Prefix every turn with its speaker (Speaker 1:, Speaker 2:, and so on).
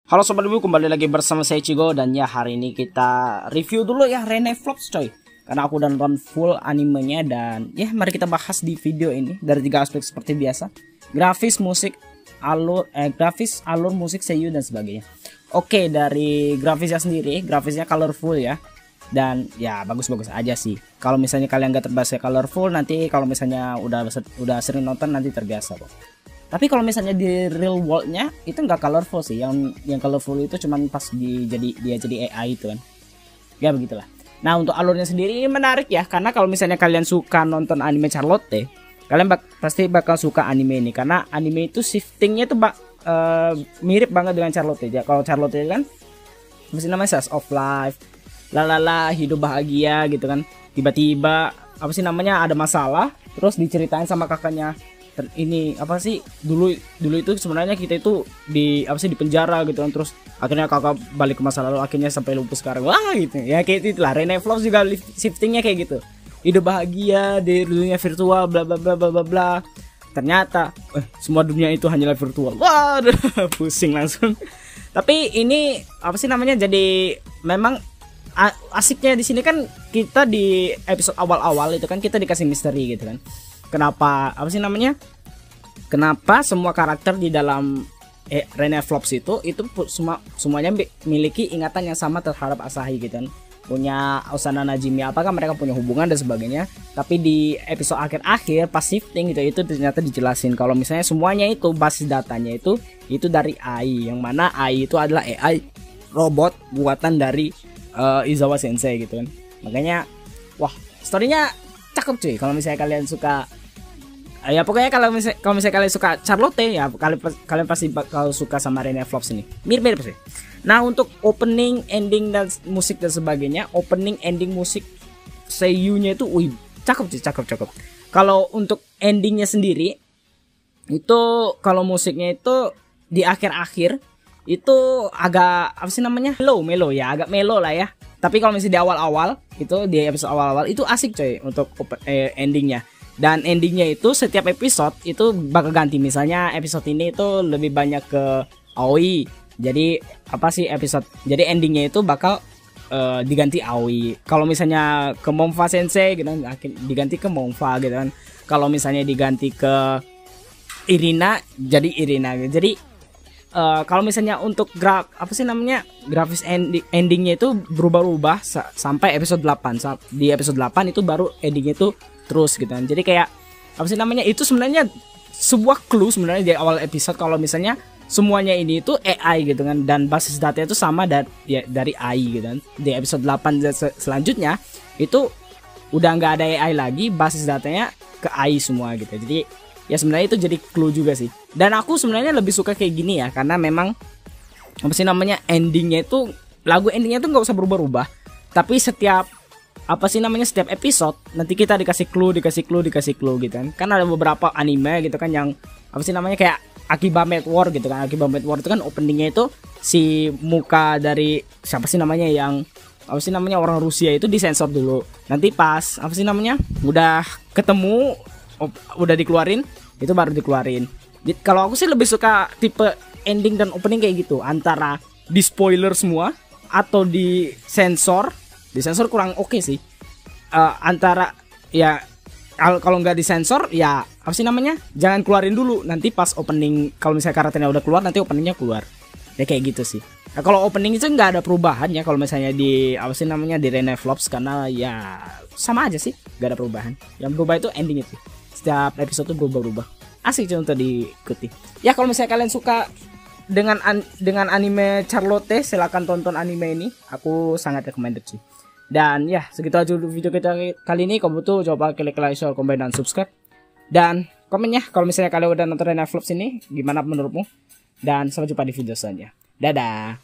Speaker 1: Halo Sobat Ibu, kembali lagi bersama saya Cigo. Dan ya, hari ini kita review dulu ya ReneFlops coy, karena aku udah nonton full animenya. Dan ya, mari kita bahas di video ini dari 3 aspek seperti biasa: grafis, musik, grafis, alur musik, seiyuu dan sebagainya. Oke, dari grafisnya sendiri, grafisnya colorful ya. Dan ya bagus-bagus aja sih. Kalau misalnya kalian gak terbiasa colorful, nanti kalau misalnya udah sering nonton nanti terbiasa kok. Tapi kalau misalnya di real worldnya itu nggak colorful sih. Yang colorful itu cuman pas dia jadi AI itu kan. Ya begitulah. Nah, untuk alurnya sendiri ini menarik ya, karena kalau misalnya kalian suka nonton anime Charlotte, kalian pasti bakal suka anime ini, karena anime itu shiftingnya tuh mirip banget dengan Charlotte ya. Kalau Charlotte kan mesti namanya Slice of Life, lalala, hidup bahagia gitu kan. Tiba-tiba apa sih namanya ada masalah, terus diceritain sama kakaknya. Ini apa sih, dulu itu sebenarnya kita itu di penjara gitu kan, terus akhirnya kakak balik ke masa lalu, akhirnya sampai lumpuh sekarang. Wah gitu ya, kayak itulah ReneFlops juga shiftingnya kayak gitu, hidup bahagia di dunia virtual bla bla bla bla bla bla. Ternyata semua dunia itu hanyalah virtual. Wah pusing langsung. Tapi ini apa sih namanya, jadi memang asiknya di sini kan, kita di episode awal-awal itu kan kita dikasih misteri gitu kan. Kenapa Kenapa semua karakter di dalam ReneFlops itu semuanya memiliki ingatan yang sama terhadap Asahi gitu kan. Punya Osana Najimi, apakah mereka punya hubungan dan sebagainya. Tapi di episode akhir pas shifting itu ternyata dijelasin kalau misalnya semuanya itu basis datanya itu dari AI, yang mana AI itu adalah AI robot buatan dari Izawa Sensei gitu kan. Makanya wah, storynya cakep cuy. Kalau misalnya kalian suka, ya pokoknya kalau misalnya kalian suka Charlotte ya, kalian pasti bakal suka sama ReneFlops ini. Mirip-mirip sih. Nah, untuk opening, ending dan musik dan sebagainya, opening, ending, musik, seiyuu-nya itu cakep sih, cakep. Kalau untuk endingnya sendiri itu, kalau musiknya itu di akhir-akhir itu agak melo ya, agak melo lah ya. Tapi kalau misalnya di awal-awal itu, di episode awal-awal itu asik coy untuk endingnya. Dan endingnya itu setiap episode itu bakal ganti. Misalnya episode ini itu lebih banyak ke Aoi. Jadi jadi endingnya itu bakal diganti Aoi. Kalau misalnya ke Monfa Sensei gitu kan, diganti ke Monfa gitu kan. Kalau misalnya diganti ke Irina, jadi Irina. Jadi kalau misalnya untuk grafis endingnya itu berubah-ubah sampai episode 8. Di episode 8 itu baru endingnya itu terus gitu kan. Jadi kayak itu sebenarnya sebuah clue sebenarnya di awal episode, kalau misalnya semuanya ini itu AI gitu kan, dan basis datanya itu sama dari AI gitu kan. Di episode 8 selanjutnya itu udah nggak ada AI lagi, basis datanya ke AI semua gitu. Jadi ya sebenarnya itu jadi clue juga sih. Dan aku sebenarnya lebih suka kayak gini ya, karena memang endingnya itu, lagu endingnya tuh nggak usah berubah-ubah, tapi setiap setiap episode nanti kita dikasih clue gitu kan ada beberapa anime gitu kan yang kayak Akiba Mad War gitu kan. Akiba Mad War itu kan openingnya itu si muka dari yang orang Rusia itu disensor dulu, nanti pas udah ketemu, udah dikeluarin, itu baru dikeluarin. Kalau aku sih lebih suka tipe ending dan opening kayak gitu, antara di spoiler semua atau di sensor kurang oke sih. Antara ya, kalau nggak disensor ya jangan keluarin dulu, nanti pas opening, kalau misalnya karakternya udah keluar nanti openingnya keluar ya, kayak gitu sih. Nah, kalau opening itu nggak ada perubahan ya kalau misalnya di di ReneFlops, karena ya sama aja sih, nggak ada perubahan. Yang berubah itu ending itu, setiap episode tuh berubah-ubah. Asik sih untuk diikuti ya. Kalau misalnya kalian suka dengan anime Charlotte, silahkan tonton anime ini, aku sangat recommended sih. Dan ya, segitu aja video kita kali ini. Kalau butuh coba klik like, share, komen, dan subscribe. Dan komen ya kalau misalnya kalian udah nonton ReneFlops ini, gimana menurutmu. Dan sampai jumpa di video selanjutnya. Dadah.